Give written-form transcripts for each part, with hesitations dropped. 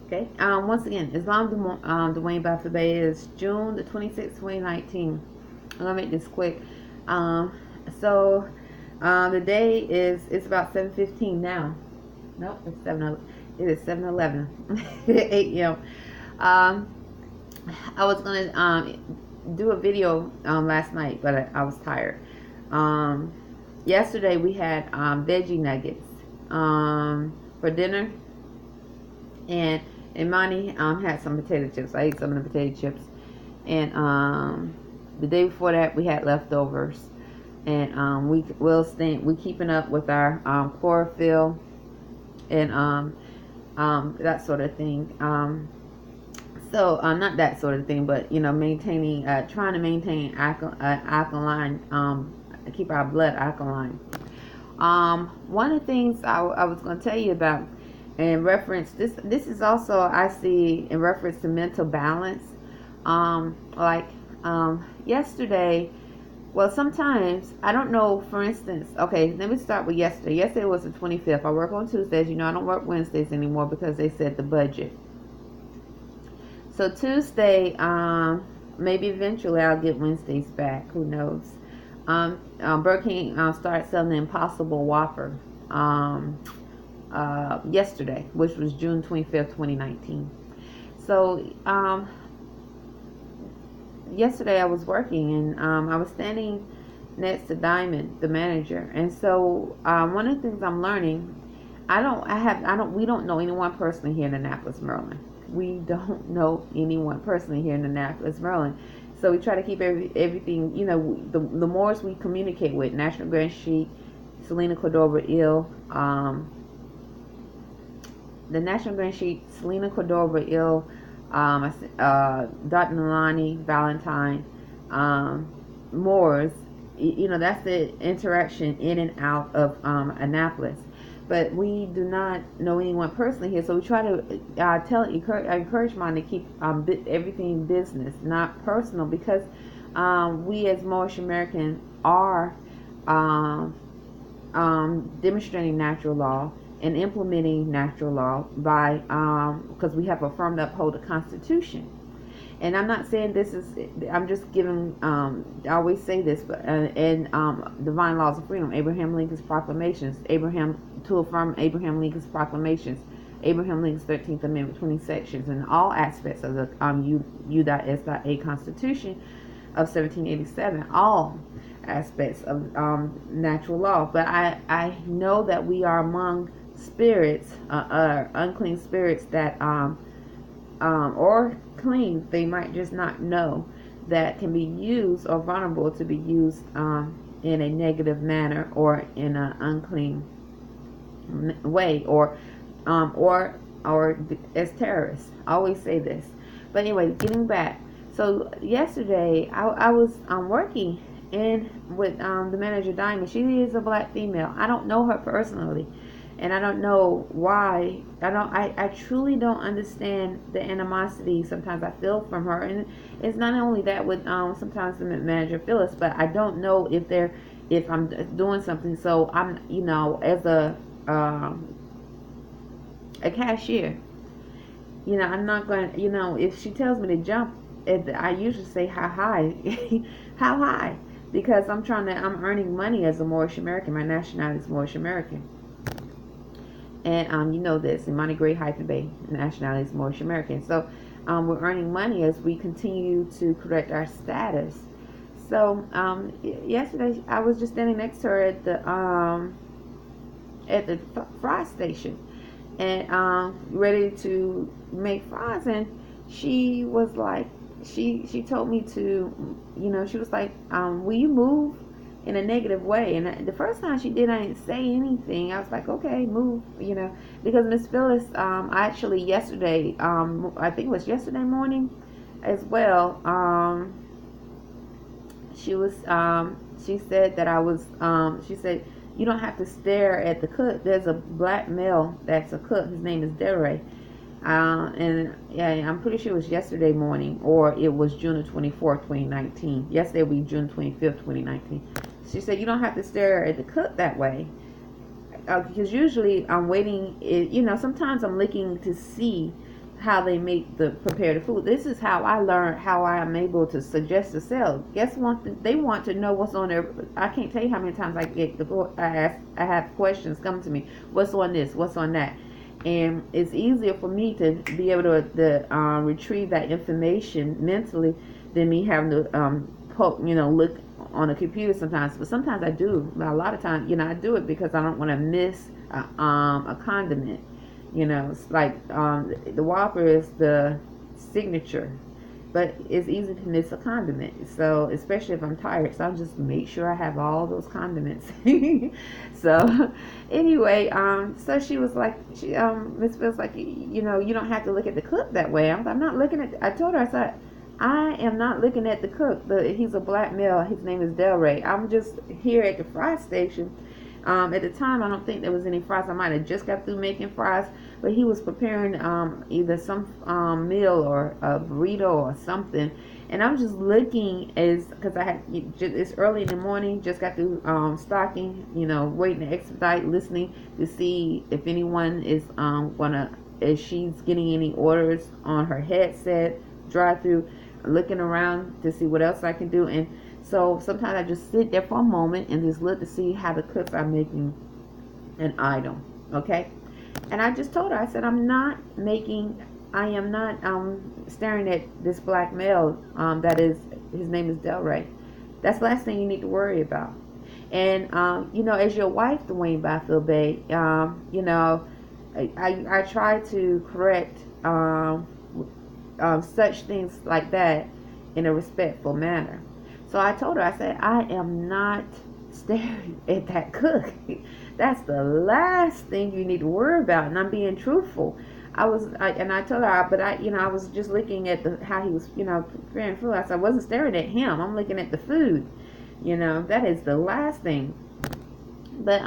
Okay. Once again, Islam Dwayne Buffett Bay is June the 26th, 2019. I'm gonna make this quick. Um, so the day is it's about 7:15 now. Nope, it's 7. It is 7:11, 8 a.m. Um, I was gonna do a video last night, but I was tired. Um, Yesterday we had veggie nuggets for dinner, and Imani had some potato chips. I ate some of the potato chips, and the day before that we had leftovers, and we keeping up with our chlorophyll and that sort of thing. So not that sort of thing, but maintaining, trying to maintain alkaline, keep our blood alkaline. One of the things I was going to tell you about in reference, this is also I see in reference to mental balance. Like yesterday, well, sometimes I don't know. For instance, okay, let me start with yesterday. Yesterday was the 25th. I work on Tuesdays. I don't work Wednesdays anymore because they said the budget. So Tuesday, maybe eventually I'll get Wednesdays back. Who knows? Burger King started selling the Impossible Whopper yesterday, which was June 25th, 2019. So yesterday I was working, and I was standing next to Diamond, the manager. And so one of the things I'm learning, we don't know anyone personally here in Annapolis, Maryland. We don't know anyone personally here in Annapolis, Maryland. So we try to keep everything, the more we communicate with National Grand Sheik, Selena Cordova Ill, the National Grand Sheik, Selena Cordova Ill, Dr. Nalani, Valentine, Moores, that's the interaction in and out of Annapolis. But we do not know anyone personally here, so we try to encourage mine to keep everything business, not personal, because we as Moorish American are demonstrating natural law and implementing natural law by because we have affirmed to uphold the Constitution. And I'm not saying this is, I'm just giving, I always say this, but divine laws of freedom, Abraham Lincoln's proclamations, to affirm Abraham Lincoln's proclamations, Abraham Lincoln's 13th Amendment, 20 sections, and all aspects of the U.S.A. Constitution of 1787, all aspects of natural law. But I know that we are among spirits, unclean spirits that, or clean, they might just not know, that can be used or vulnerable to be used in a negative manner or in an unclean way, or as terrorists. I always say this. But anyway, getting back. So yesterday I was working with the manager Diamond. She is a black female. I don't know her personally, and I don't know why. I truly don't understand the animosity sometimes I feel from her. And it's not only that with sometimes the manager Phyllis, but I don't know if I'm doing something. So I'm as a cashier, I'm not going to, if she tells me to jump, I usually say how high, how high, because I'm earning money as a Moorish American. My nationality is Moorish American. And this, Imani Gray-Bey, nationality is Moorish American. So we're earning money as we continue to correct our status. So yesterday I was just standing next to her at the fry station, and ready to make fries, and she was like, she told me to, she was like, will you move in a negative way? And the first time she did, I didn't say anything. I was like, okay, move, because Miss Phyllis, actually yesterday, I think it was yesterday morning as well, she said that I was, she said, you don't have to stare at the cook. There's a black male that's a cook. His name is Dere. And yeah, I'm pretty sure it was yesterday morning, or it was June 24th, 2019. Yesterday will be June 25th, 2019. She said, you don't have to stare at the cook that way. Because usually I'm waiting, sometimes I'm looking to see how they make the prepare the food. This is how I learned how I am able to suggest to sell. Guess what? They want to know what's on there. I can't tell you how many times I have questions come to me. What's on this? What's on that? And it's easier for me to be able to retrieve that information mentally than me having to look on a computer sometimes. But sometimes I do. But a lot of times, I do it because I don't want to miss a condiment. It's like the Whopper is the signature, but it's easy to miss a condiment. So especially if I'm tired, so I'll just make sure I have all those condiments. So anyway, so she was like, Miss Phil's like, you don't have to look at the cook that way. I'm not looking at. I told her, I said, I am not looking at the cook. He's a black male. His name is Delray. I'm just here at the fry station. At the time, I don't think there was any fries. I might have just got through making fries, but he was preparing either some meal or a burrito or something. And I'm just looking because it's early in the morning, just got through stocking, waiting to expedite, listening to see if anyone is if she's getting any orders on her headset, drive through, looking around to see what else I can do. And so sometimes I just sit there for a moment and just look to see how the cooks are making an item, okay? And I just told her, I said, I am not staring at this black male his name is Delray. That's the last thing you need to worry about. And, as your wife, Dwayne Byfield Bey, I try to correct such things like that in a respectful manner. So I told her, I said, I am not staring at that cook. That's the last thing you need to worry about. And I'm being truthful. I told her, but I was just looking at how he was, preparing food. I said, I wasn't staring at him. I'm looking at the food. That is the last thing. But,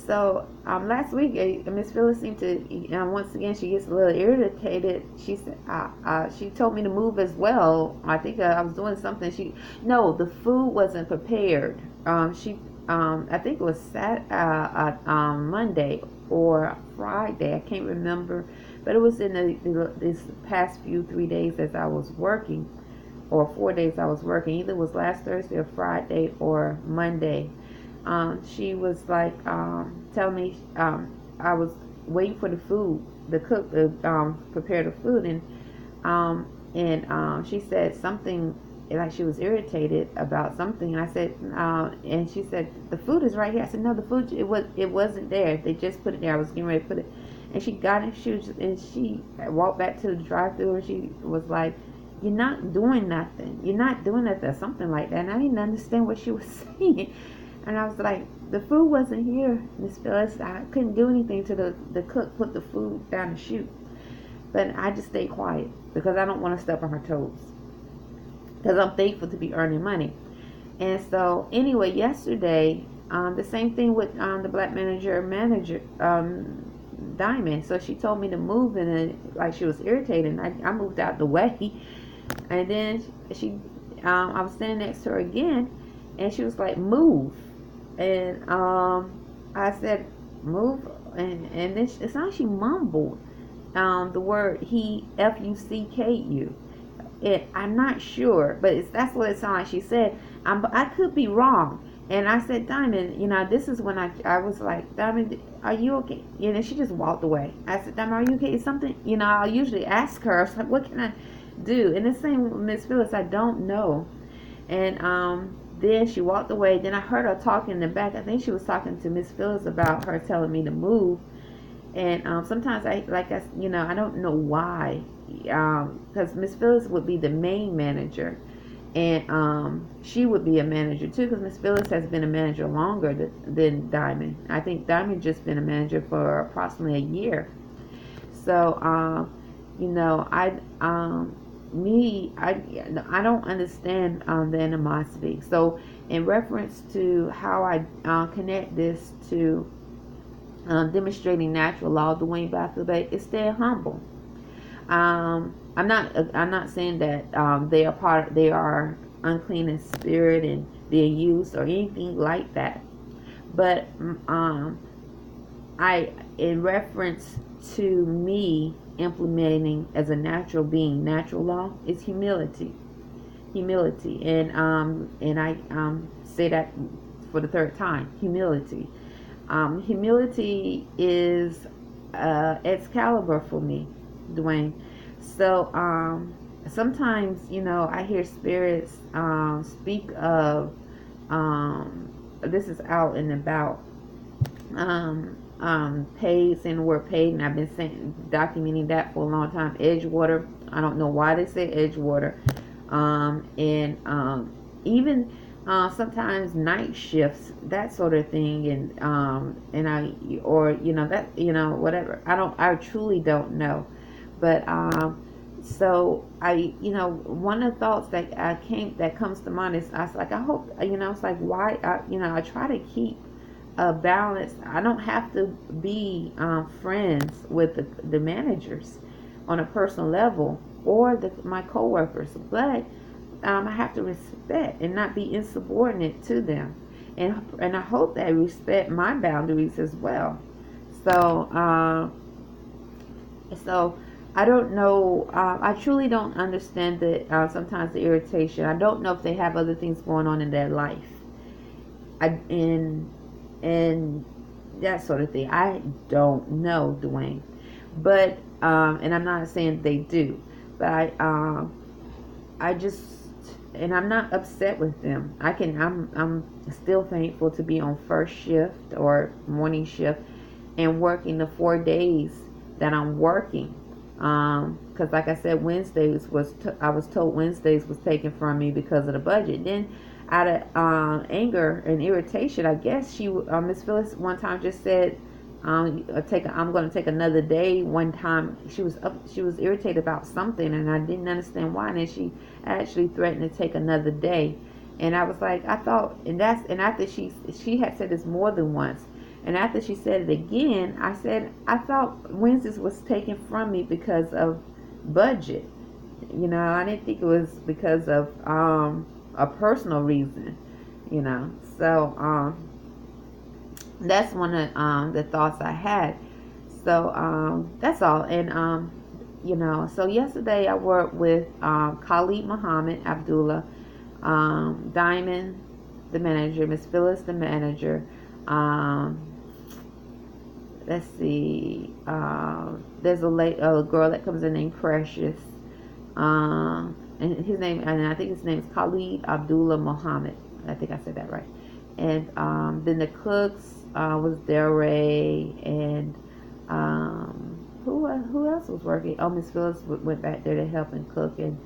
so last week, Miss Phyllis seemed to, once again, she gets a little irritated. She said, she told me to move as well. I think I was doing something. The food wasn't prepared. I think it was Monday or Friday. I can't remember, but it was in this past 3 days as I was working, or 4 days I was working. Either it was last Thursday or Friday or Monday. She was like telling me I was waiting for the food, the cook to prepare the food, and she said something like she was irritated about something. And I said, and she said, the food is right here. I said, no, the food it wasn't there. They just put it there. I was getting ready to put it, and she got it. She walked back to the drive-thru, and she was like, you're not doing nothing. You're not doing nothing, or something like that. And I didn't understand what she was saying. And I was like, the food wasn't here, Miss Phyllis. I couldn't do anything till the cook put the food down the chute. But I just stayed quiet because I don't want to step on her toes. Because I'm thankful to be earning money. And so, anyway, yesterday, the same thing with the black manager, Diamond. So she told me to move, and like she was irritated. I moved out the way. And then I was standing next to her again, and she was like, move. And I said, move, and then it's not, she mumbled the word F-U-C-K-U. I'm not sure, but that's what it sounded like she said. I could be wrong. And I said, Diamond, this is when I was like, Diamond, are you okay? She just walked away. I said, Diamond, are you okay? It's something, I'll usually ask her, I was like, what can I do? And the same with Miss Phyllis, I don't know. And then she walked away. Then I heard her talking in the back. I think she was talking to Miss Phyllis about her telling me to move. And sometimes I don't know why. Because Miss Phyllis would be the main manager. And she would be a manager too. Because Miss Phyllis has been a manager longer than Diamond. I think Diamond just been a manager for approximately a year. So, I don't understand the animosity. So in reference to how I connect this to demonstrating natural law, Dwayne Byfield Bey, is staying humble. I'm not saying that they are unclean in spirit and being used or anything like that, but in reference to me implementing as a natural being, natural law, is humility. Humility. And I say that for the third time. Humility. Humility is Excalibur for me, Dwayne. So sometimes, I hear spirits speak of, this is out and about, paid, saying the word paid, and I've been documenting that for a long time. Edgewater, I don't know why they say Edgewater. And even sometimes night shifts, that sort of thing, and whatever. I truly don't know, but so one of the thoughts that comes to mind is, I was like, I hope, it's like, why, I try to keep a balance. I don't have to be friends with the managers on a personal level, or my coworkers, but I have to respect and not be insubordinate to them, and I hope they respect my boundaries as well. So I don't know. I truly don't understand sometimes the irritation. I don't know if they have other things going on in their life, and that sort of thing. I don't know, Dwayne, but and I'm not saying they do, but I just, and I'm not upset with them. I'm still thankful to be on first shift or morning shift and working the 4 days that I'm working. Because like I said, I was told Wednesdays was taken from me because of the budget. Then out of anger and irritation, I guess Miss Phyllis one time just said, I'm going to take another day. One time she was irritated about something, and I didn't understand why, and then she actually threatened to take another day. And I was like, I thought, and after she had said this more than once, and after she said it again, I said, I thought Wednesdays was taken from me because of budget. I didn't think it was because of a personal reason. So that's one of the thoughts I had. So that's all. And so yesterday I worked with Khalid Muhammad Abdullah, Diamond, the manager, Miss Phyllis, the manager. Let's see. There's a girl that comes in named Precious. And I think his name is Khalid Abdullah Muhammad. I think I said that right. And then the cooks was Delray, and who else was working? Oh, Miss Phyllis went back there to help and cook, and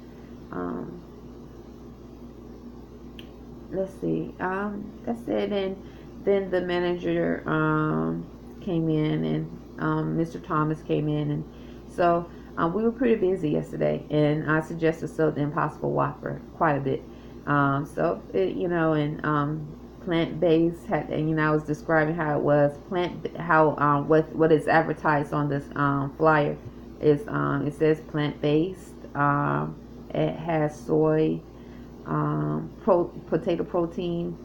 let's see, that's it. And then the manager came in, and Mr. Thomas came in, and so we were pretty busy yesterday, and I suggested the Impossible Whopper quite a bit. Plant-based, and I was describing how it was what is advertised on this flyer is it says plant-based. It has soy, potato protein,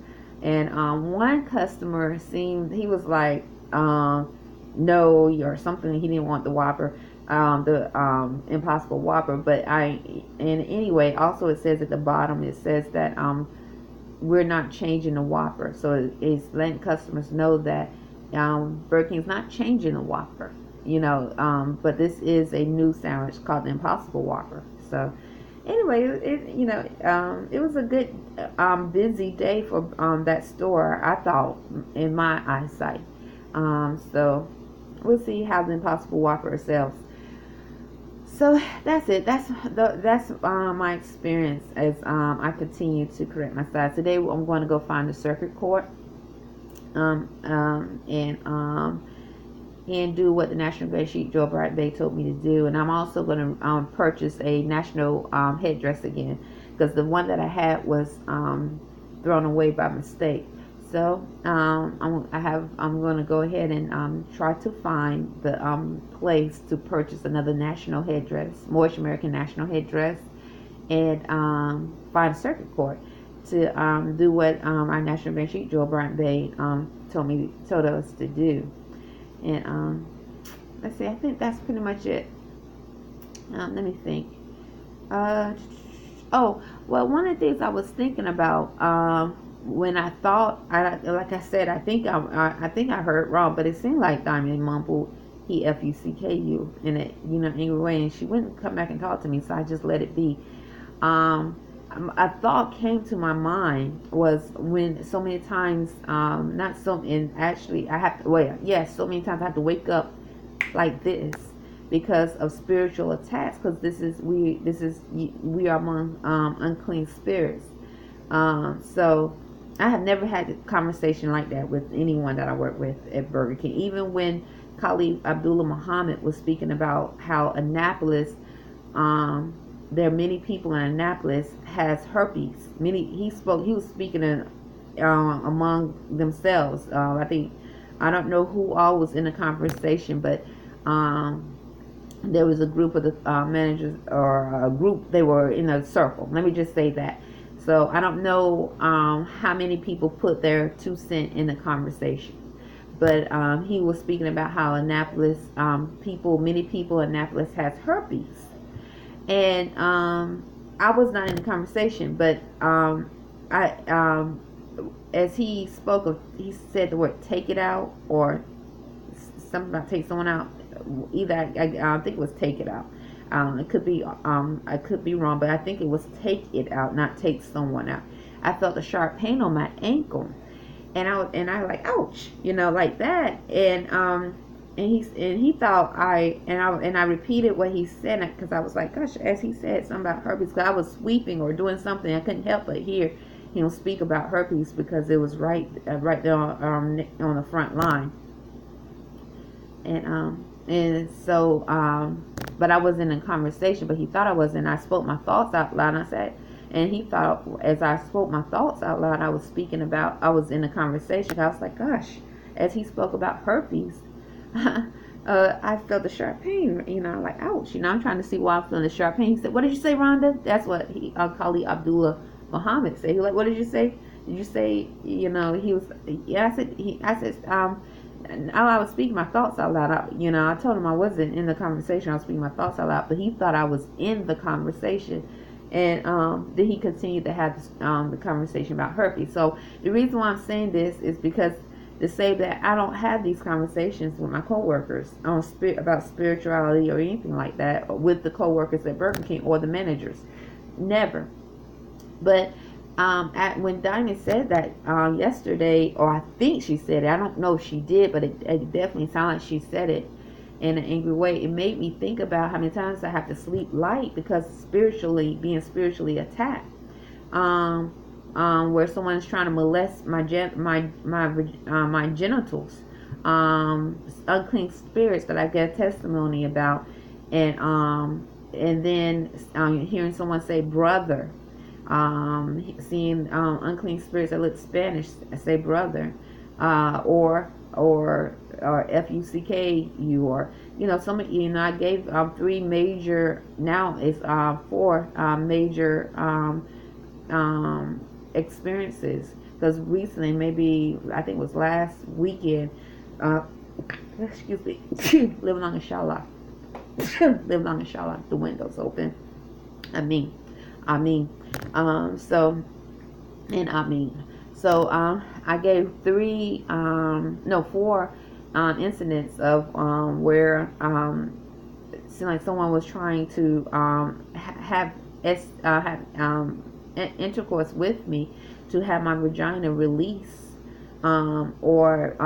and one customer he was like no, or something. He didn't want the Whopper, the Impossible Whopper. But anyway, also it says at the bottom, it says that we're not changing the Whopper. So it's letting customers know that Burger King's not changing the Whopper, but this is a new sandwich called the Impossible Whopper. So anyway, it was a good busy day for that store, I thought, in my eyesight. So we'll see how the Impossible Whopper sells. So that's it. That's my experience as I continue to correct my size. Today I'm going to go find the circuit court and do what the National Gray Sheet Joe Bright Bay told me to do. And I'm also going to purchase a national headdress again, because the one that I had was thrown away by mistake. So I'm going to go ahead and try to find the place to purchase another national headdress, Moorish American national headdress, and find a circuit court to do what our National Grand Sheet Joe Bryant Bay told us to do. And let's see, I think that's pretty much it. Let me think. Uh, oh, well, one of the things I was thinking about when I thought, like I said, I think I heard wrong, but it seemed like Diamond mumbled he Fucku in a angry way, and she wouldn't come back and talk to me, so I just let it be. Um, a thought came to my mind was when so many times, not so, and actually I have to, well, yes, so many times I have to wake up like this because of spiritual attacks, because we are among unclean spirits. So I have never had a conversation like that with anyone that I work with at Burger King. Even when Khalid Abdullah Muhammad was speaking about how Annapolis, there are many people in Annapolis has herpes. He was speaking among themselves. I don't know who all was in the conversation, but there was a group of the managers, or a group, they were in a circle. Let me just say that. So I don't know how many people put their 2 cents in the conversation. But he was speaking about how Annapolis, many people in Annapolis has herpes. And I was not in the conversation, but as he spoke of, he said the word "take it out" or something about take someone out. Either I think it was "take it out." It could be I could be wrong, but I think it was "take it out," not "take someone out." I felt a sharp pain on my ankle, and I like, ouch, like that, and he thought I repeated what he said, because I was like, gosh, as he said something about herpes, because I was sweeping or doing something, I couldn't help but hear him speak about herpes, because it was right there on the front line, and so but I was in a conversation, but he thought I wasn't. I spoke my thoughts out loud, and I said, and he thought as I spoke my thoughts out loud, I was in a conversation. I was like, gosh, as he spoke about herpes, I felt the sharp pain, like, ouch, I'm trying to see why I'm feeling the sharp pain. He said, what did you say, Rhonda? That's what Khalid Abdullah Muhammad said. He was like, what did you say? Did you say, he was, yeah, I said, I was speaking my thoughts out loud. I told him I wasn't in the conversation. I was speaking my thoughts out loud, but he thought I was in the conversation. And then he continued to have the conversation about herpes. So the reason why I'm saying this is because to say that I don't have these conversations with my coworkers about spirituality or anything like that, or with the coworkers at Burger King or the managers. Never. But when Diamond said that yesterday, or I think she said it, I don't know if she did, but it definitely sounded like she said it in an angry way. It made me think about how many times I have to sleep light because being spiritually attacked. Where someone's trying to molest my genitals, unclean spirits that I get testimony about, and then hearing someone say brother, seeing unclean spirits that look Spanish say brother, or Fucku, or some I gave 3 major, now it's 4 major experiences, because recently, maybe I think it was last weekend, excuse me, living on inshallah, living on inshallah, the windows open, I mean, so I gave 4 incidents of where it seemed like someone was trying to have intercourse with me to have my vagina release, or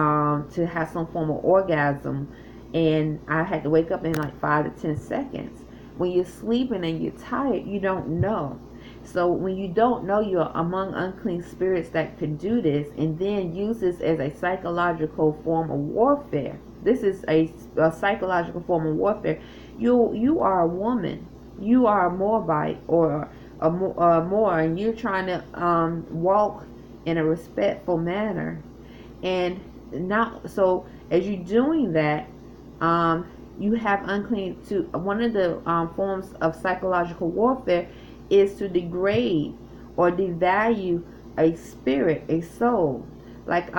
to have some form of orgasm, and I had to wake up in like 5 to 10 seconds. When you're sleeping and you're tired, you don't know. So when you don't know you're among unclean spirits that can do this, and then use this as a psychological form of warfare. This is a psychological form of warfare. You are a woman. You are a Moabite or a Moor, and you're trying to walk in a respectful manner. And so as you're doing that, you have unclean. One of the forms of psychological warfare is to degrade or devalue a spirit, a soul. Like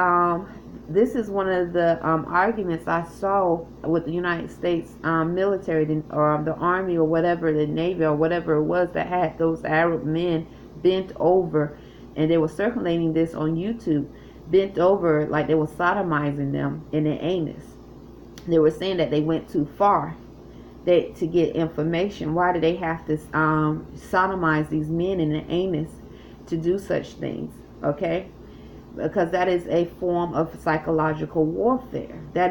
this is one of the arguments I saw with the United States military or the Army or whatever, the Navy or whatever it was, that had those Arab men bent over, and they were circulating this on YouTube, bent over like they were sodomizing them in their anus. They were saying that they went too far to get information. Why do they have to sodomize these men in the anus to do such things? Okay, because that is a form of psychological warfare. So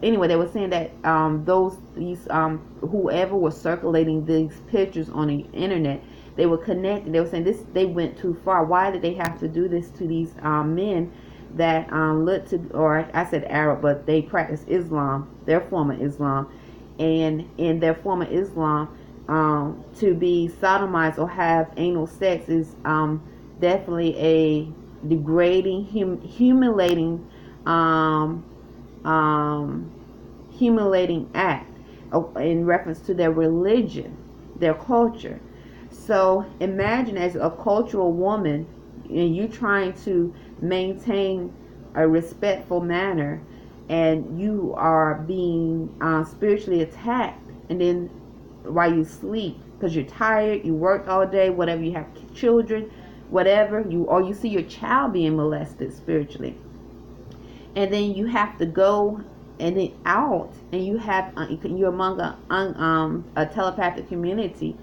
anyway, they were saying that whoever was circulating these pictures on the internet, they were connected. They were saying they went too far. Why did they have to do this to these men that look to, or I said Arab, but they practice Islam, their form of Islam, and in their form of Islam, to be sodomized or have anal sex is definitely a degrading, humiliating act in reference to their religion, their culture. So imagine, as a cultural woman, and you trying to maintain a respectful manner, and you are being spiritually attacked, and then while you sleep, because you're tired, you worked all day, whatever, you have children, whatever, you see your child being molested spiritually, and then you have to go and then out, and you're among a telepathic community,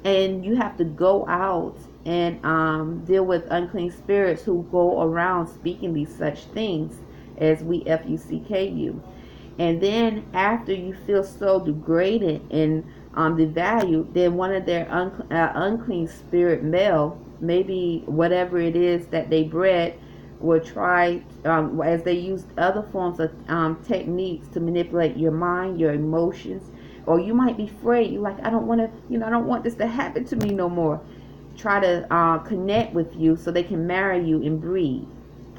and you have to go out and deal with unclean spirits who go around speaking these such things as we FUCKU. And then after you feel so degraded and devalued, then one of their unclean spirit male, maybe whatever it is that they bred, will try, as they use other forms of techniques to manipulate your mind, your emotions, or you might be afraid. You're like, I don't want to, I don't want this to happen to me no more. Try to connect with you so they can marry you and breed.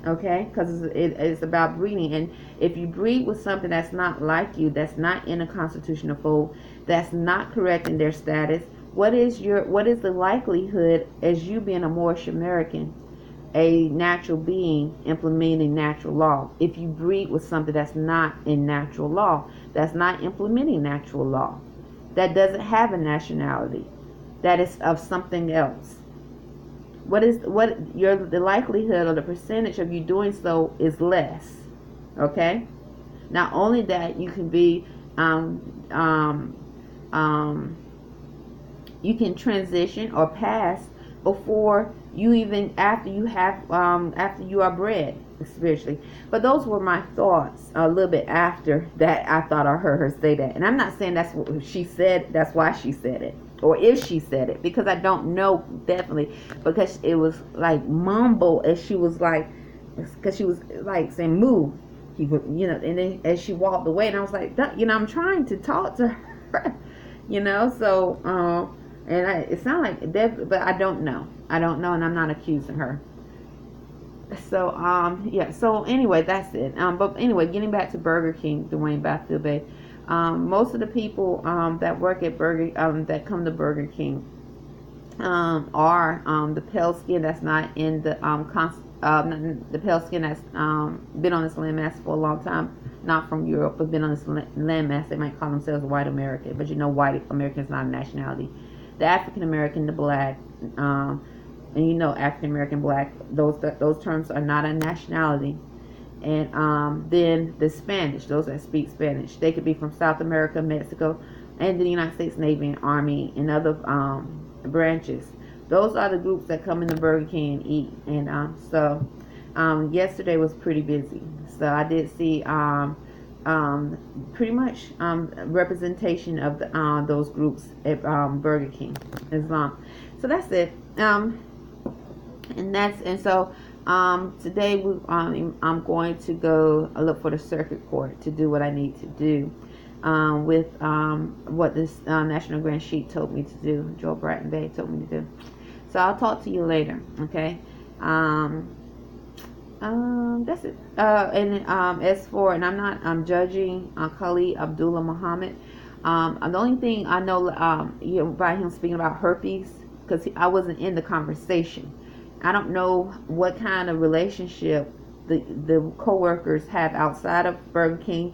Okay, because it's about breeding. And if you breed with something that's not like you, that's not in a constitutional fold, that's not correct in their status, what is the likelihood, as you being a Moorish American, a natural being implementing natural law, if you breed with something that's not in natural law, that's not implementing natural law, that doesn't have a nationality, that is of something else? The likelihood or the percentage of you doing so is less. Okay, not only that, you can be you can transition or pass before you even, after you are bred spiritually. But those were my thoughts a little bit after that. I thought I heard her say that, and I'm not saying that's what she said, that's why she said it, or if she said it, because I don't know definitely, because it was like mumble, as she was like, because she was like saying move, and then as she walked away, and I was like, I'm trying to talk to her, so it sounded like that, but I don't know, and I'm not accusing her. So so anyway, that's it. But anyway, getting back to Burger King, Dwayne Bey. Most of the people that work at that come to Burger King are the pale skin that's not in the the pale skin that's been on this landmass for a long time, not from Europe, but been on this landmass. They might call themselves white American, but white American is not a nationality. The African American, the black, and African American, black, those terms are not a nationality. And then the Spanish, those that speak Spanish, they could be from South America, Mexico, and the United States Navy and Army and other branches. Those are the groups that come into Burger King and eat. And so yesterday was pretty busy. So I did see pretty much representation of those groups at Burger King, Islam. So that's it. Today I'm going to go look for the circuit court to do what I need to do with what this National Grand Sheik told me to do, Joe Arrington-Bey told me to do. So I'll talk to you later, okay? That's it. As for, and I'm judging Khalid Abdullah Muhammad. The only thing I know, by him speaking about herpes, because I wasn't in the conversation. I don't know what kind of relationship the co-workers have outside of Burger King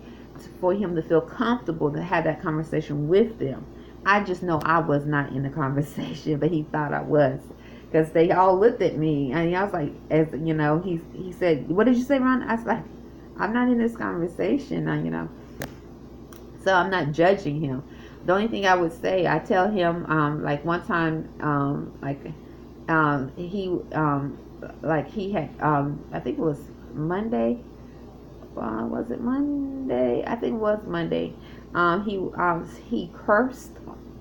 for him to feel comfortable to have that conversation with them. I just know I was not in the conversation, but he thought I was, because they all looked at me, and I was like, as you know, he said, "What did you say, Ron?" I was like, "I'm not in this conversation," so I'm not judging him. The only thing I would say, I tell him, like one time, he had, I think it was Monday. Was it Monday? I think it was Monday. He cursed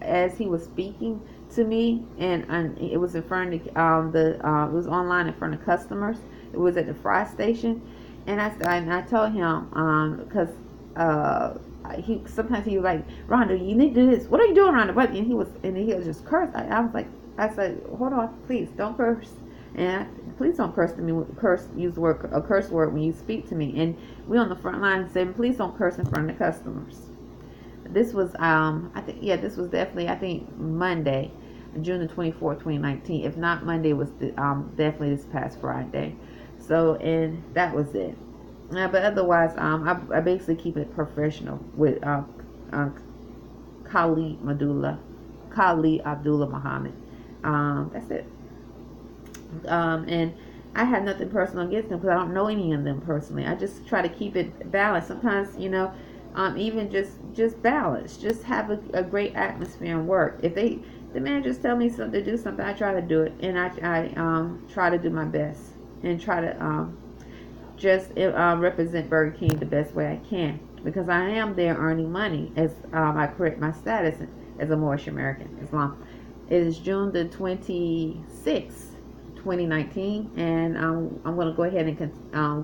as he was speaking to me, and it was in front of it was online in front of customers. It was at the fry station, and I told him, because he sometimes he was like, "Rhonda, you need to do this. What are you doing, Rhonda?" What? And he was just cursed. I was like, I said, "Hold on, please don't curse." And please don't curse to me. Use a curse word when you speak to me. And we on the front line saying, please don't curse in front of the customers. This was this was definitely, I think, Monday, June the 24th, 2019. If not Monday, it was definitely this past Friday. So, and that was it. But otherwise, I basically keep it professional with Khalid Abdullah Muhammad. That's it. And I have nothing personal against them because I don't know any of them personally. I just try to keep it balanced. Sometimes, even just balance. Just have a great atmosphere and work. If the managers tell me to do something, I try to do it, and I try to do my best and try to just represent Burger King the best way I can, because I am there earning money as I correct my status as a Moorish American Islam. It is June the 26th. 2019, and I'm going to go ahead and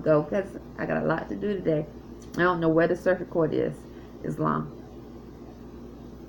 go because I got a lot to do today. I don't know where the circuit court is, Islam.